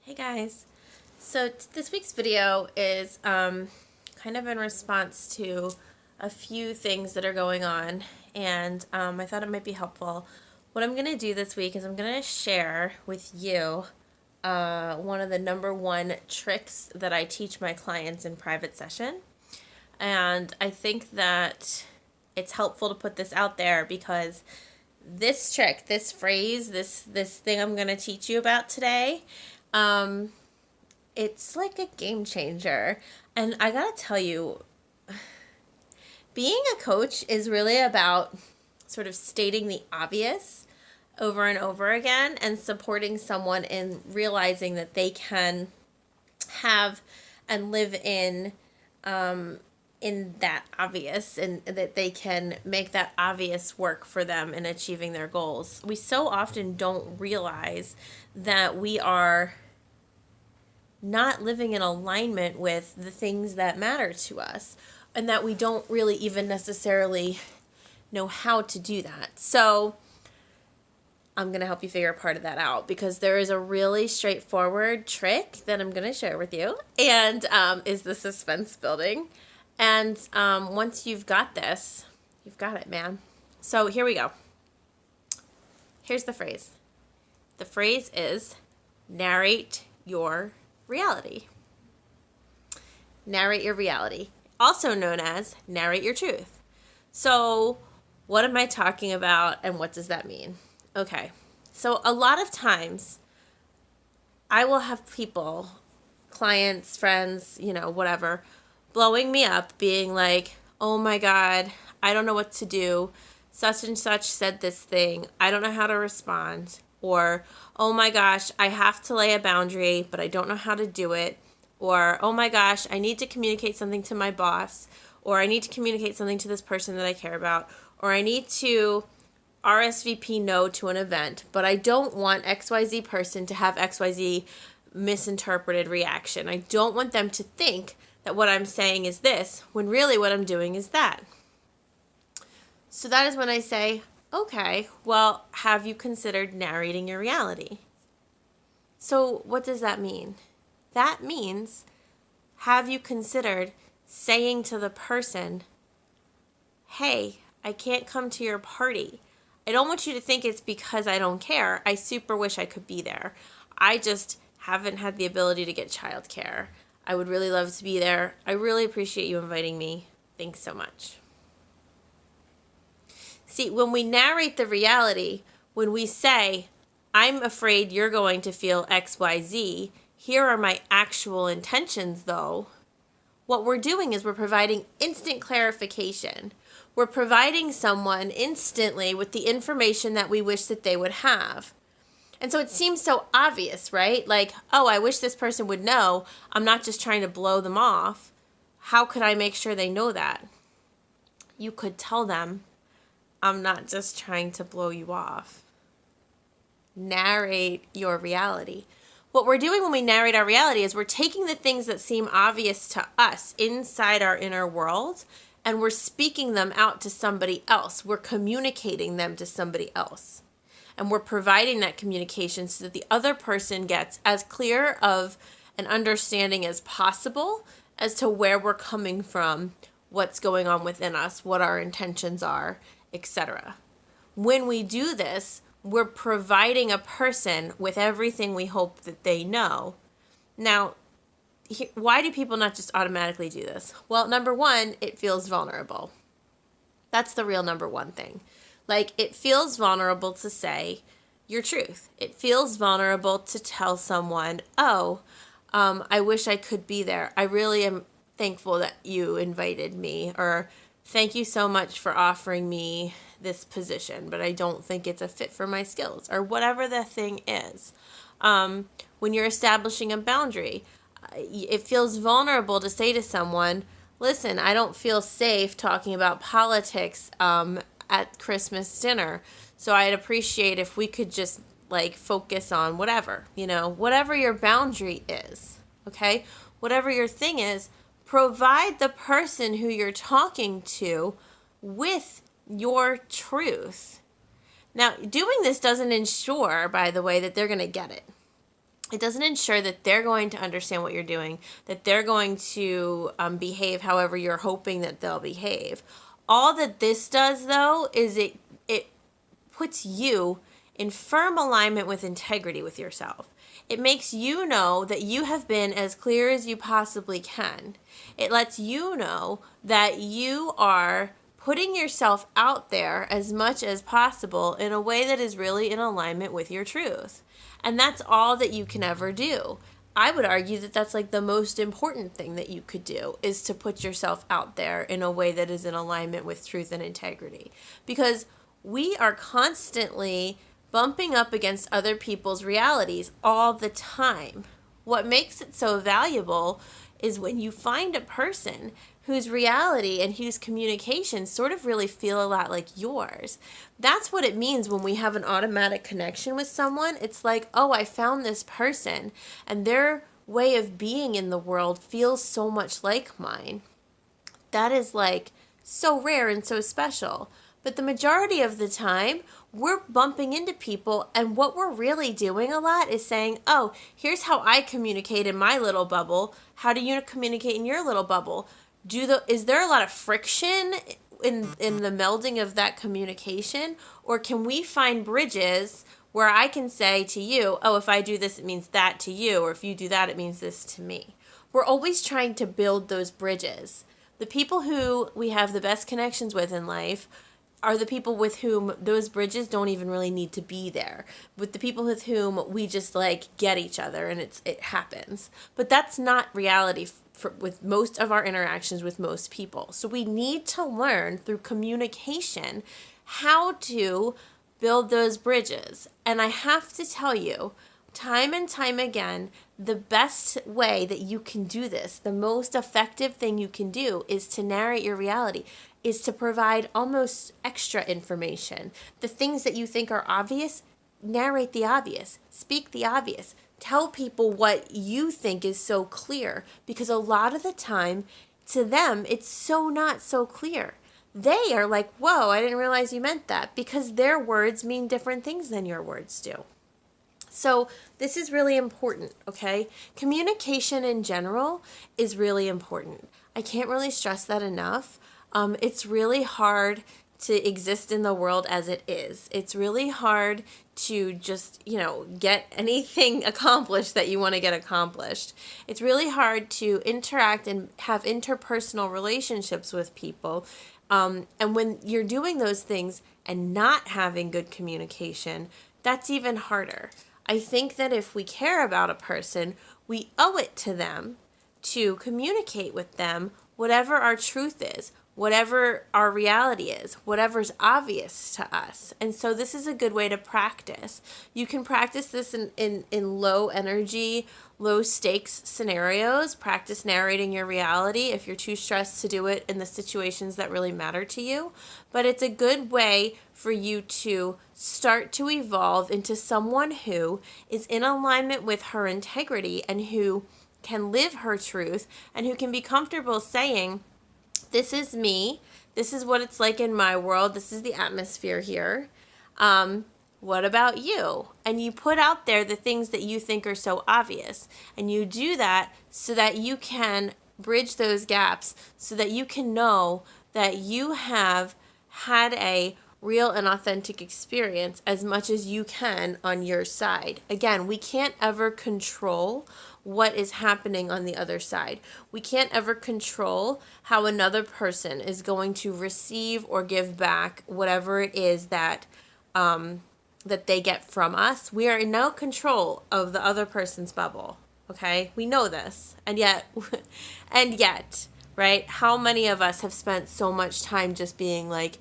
Hey guys, so this week's video is kind of in response to a few things that are going on, and I thought it might be helpful. What I'm going to do this week is I'm going to share with you one of the number one tricks that I teach my clients in private session, and I think that it's helpful to put this out there because this trick, this phrase, this thing I'm going to teach you about today, it's like a game changer. And I gotta tell you, being a coach is really about sort of stating the obvious over and over again and supporting someone in realizing that they can have and live in that obvious, and that they can make that obvious work for them in achieving their goals. We so often don't realize that we are not living in alignment with the things that matter to us, and that we don't really even necessarily know how to do that. So I'm going to help you figure a part of that out, because there is a really straightforward trick that I'm going to share with you, and is the suspense building. And once you've got this, you've got it, man. So here we go. Here's the phrase. The phrase is narrate your reality. Narrate your reality, also known as narrate your truth. So what am I talking about, and what does that mean? Okay, so a lot of times I will have people, clients, friends, whatever, blowing me up, being like, oh my God, I don't know what to do. Such and such said this thing. I don't know how to respond. Or, oh my gosh, I have to lay a boundary, but I don't know how to do it. Or, oh my gosh, I need to communicate something to my boss. Or I need to communicate something to this person that I care about. Or I need to RSVP no to an event, but I don't want XYZ person to have XYZ misinterpreted reaction. I don't want them to think that what I'm saying is this, when really what I'm doing is that. So that is when I say, okay, well, have you considered narrating your reality? So what does that mean? That means, have you considered saying to the person, hey, I can't come to your party. I don't want you to think it's because I don't care. I super wish I could be there. I just haven't had the ability to get childcare. I would really love to be there. I really appreciate you inviting me. Thanks so much. See, when we narrate the reality, when we say, I'm afraid you're going to feel XYZ, here are my actual intentions though, what we're doing is we're providing instant clarification. We're providing someone instantly with the information that we wish that they would have. And so it seems so obvious, right? Like, oh, I wish this person would know. I'm not just trying to blow them off. How could I make sure they know that? You could tell them, I'm not just trying to blow you off. Narrate your reality. What we're doing when we narrate our reality is we're taking the things that seem obvious to us inside our inner world, and we're speaking them out to somebody else. We're communicating them to somebody else. And we're providing that communication so that the other person gets as clear of an understanding as possible as to where we're coming from, what's going on within us, what our intentions are, etc. When we do this, we're providing a person with everything we hope that they know. Now, why do people not just automatically do this? Well, number one, it feels vulnerable. That's the real number one thing. Like, it feels vulnerable to say your truth. It feels vulnerable to tell someone, oh, I wish I could be there. I really am thankful that you invited me, or thank you so much for offering me this position, but I don't think it's a fit for my skills, or whatever the thing is. When you're establishing a boundary, it feels vulnerable to say to someone, listen, I don't feel safe talking about politics at Christmas dinner, so I'd appreciate if we could just focus on whatever your boundary is, okay? Whatever your thing is, provide the person who you're talking to with your truth. Now, doing this doesn't ensure, by the way, that they're going to get it. It doesn't ensure that they're going to understand what you're doing, that they're going to behave however you're hoping that they'll behave. All that this does, though, is it puts you in firm alignment with integrity with yourself. It makes you know that you have been as clear as you possibly can. It lets you know that you are putting yourself out there as much as possible in a way that is really in alignment with your truth. And that's all that you can ever do. I would argue that that's like the most important thing that you could do, is to put yourself out there in a way that is in alignment with truth and integrity. Because we are constantly bumping up against other people's realities all the time. What makes it so valuable is when you find a person whose reality and whose communication sort of really feel a lot like yours. That's what it means when we have an automatic connection with someone. It's like, oh, I found this person and their way of being in the world feels so much like mine. That is like so rare and so special. But the majority of the time, we're bumping into people, and what we're really doing a lot is saying, oh, here's how I communicate in my little bubble. How do you communicate in your little bubble? Is there a lot of friction in the melding of that communication? Or can we find bridges where I can say to you, oh, if I do this, it means that to you, or if you do that, it means this to me. We're always trying to build those bridges. The people who we have the best connections with in life are the people with whom those bridges don't even really need to be there. With the people with whom we just like get each other and it happens. But that's not reality with most of our interactions with most people. So we need to learn through communication how to build those bridges. And I have to tell you, time and time again, the best way that you can do this, the most effective thing you can do, is to narrate your reality, is to provide almost extra information. The things that you think are obvious, narrate the obvious, speak the obvious, tell people what you think is so clear, because a lot of the time, to them, it's so not so clear. They are like, whoa, I didn't realize you meant that, because their words mean different things than your words do. So this is really important, okay? Communication in general is really important. I can't really stress that enough. It's really hard to exist in the world as it is. It's really hard to just, get anything accomplished that you want to get accomplished. It's really hard to interact and have interpersonal relationships with people. And when you're doing those things and not having good communication, that's even harder. I think that if we care about a person, we owe it to them to communicate with them whatever our truth is, whatever our reality is, whatever's obvious to us. And so this is a good way to practice. You can practice this in low energy, low stakes scenarios. Practice narrating your reality if you're too stressed to do it in the situations that really matter to you. But it's a good way for you to start to evolve into someone who is in alignment with her integrity and who can live her truth and who can be comfortable saying, this is me. This is what it's like in my world. This is the atmosphere here. What about you? And you put out there the things that you think are so obvious. And you do that so that you can bridge those gaps, so that you can know that you have had a real and authentic experience as much as you can on your side. Again, we can't ever control what is happening on the other side. We can't ever control how another person is going to receive or give back whatever it is that that they get from us. We are in no control of the other person's bubble. Okay? We know this. And yet, right? How many of us have spent so much time just being like,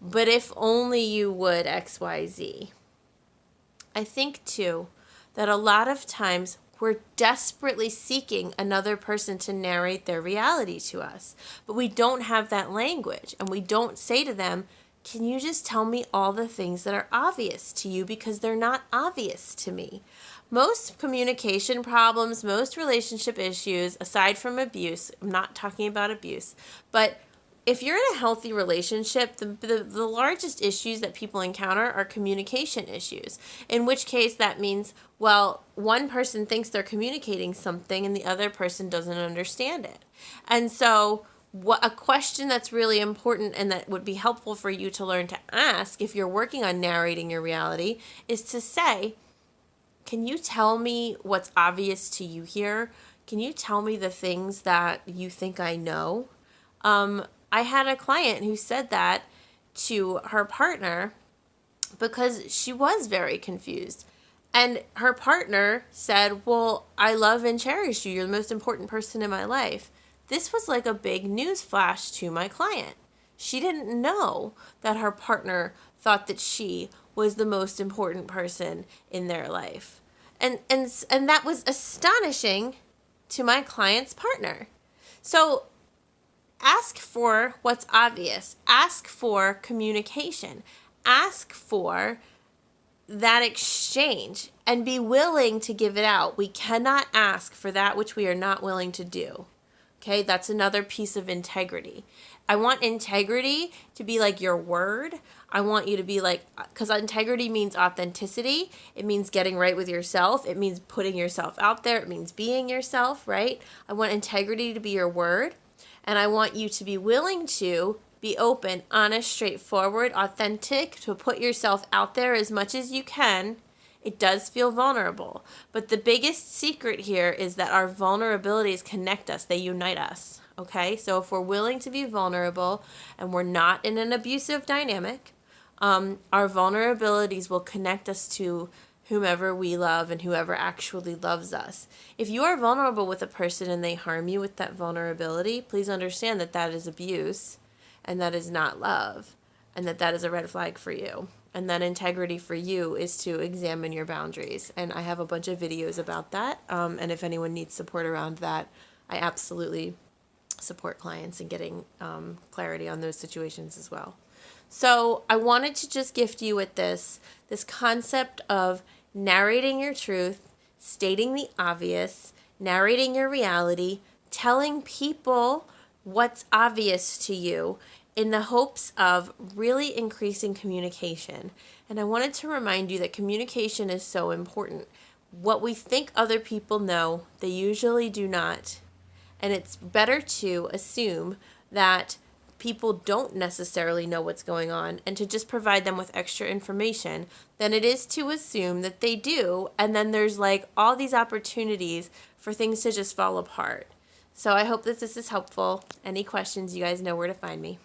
but if only you would X, Y, Z. I think, too, that a lot of times we're desperately seeking another person to narrate their reality to us. But we don't have that language. And we don't say to them, can you just tell me all the things that are obvious to you, because they're not obvious to me. Most communication problems, most relationship issues, aside from abuse, I'm not talking about abuse, but if you're in a healthy relationship, the largest issues that people encounter are communication issues, in which case that means, well, one person thinks they're communicating something and the other person doesn't understand it. And so what a question that's really important and that would be helpful for you to learn to ask if you're working on narrating your reality is to say, can you tell me what's obvious to you here? Can you tell me the things that you think I know? I had a client who said that to her partner because she was very confused. And her partner said, well, I love and cherish you. You're the most important person in my life. This was like a big news flash to my client. She didn't know that her partner thought that she was the most important person in their life. And that was astonishing to my client's partner. So ask for what's obvious. Ask for communication. Ask for that exchange and be willing to give it out. We cannot ask for that which we are not willing to do. Okay, that's another piece of integrity. I want integrity to be like your word. I want you to be like, because integrity means authenticity. It means getting right with yourself. It means putting yourself out there. It means being yourself, right? I want integrity to be your word. And I want you to be willing to be open, honest, straightforward, authentic, to put yourself out there as much as you can. It does feel vulnerable. But the biggest secret here is that our vulnerabilities connect us. They unite us. Okay? So if we're willing to be vulnerable and we're not in an abusive dynamic, our vulnerabilities will connect us to whomever we love and whoever actually loves us. If you are vulnerable with a person and they harm you with that vulnerability, please understand that that is abuse and that is not love and that that is a red flag for you. And that integrity for you is to examine your boundaries. And I have a bunch of videos about that. And if anyone needs support around that, I absolutely support clients in getting clarity on those situations as well. So I wanted to just gift you with this concept of narrating your truth, stating the obvious, narrating your reality, telling people what's obvious to you in the hopes of really increasing communication. And I wanted to remind you that communication is so important. What we think other people know, they usually do not. And it's better to assume that people don't necessarily know what's going on and to just provide them with extra information than it is to assume that they do. And then there's like all these opportunities for things to just fall apart. So I hope that this is helpful. Any questions, you guys know where to find me.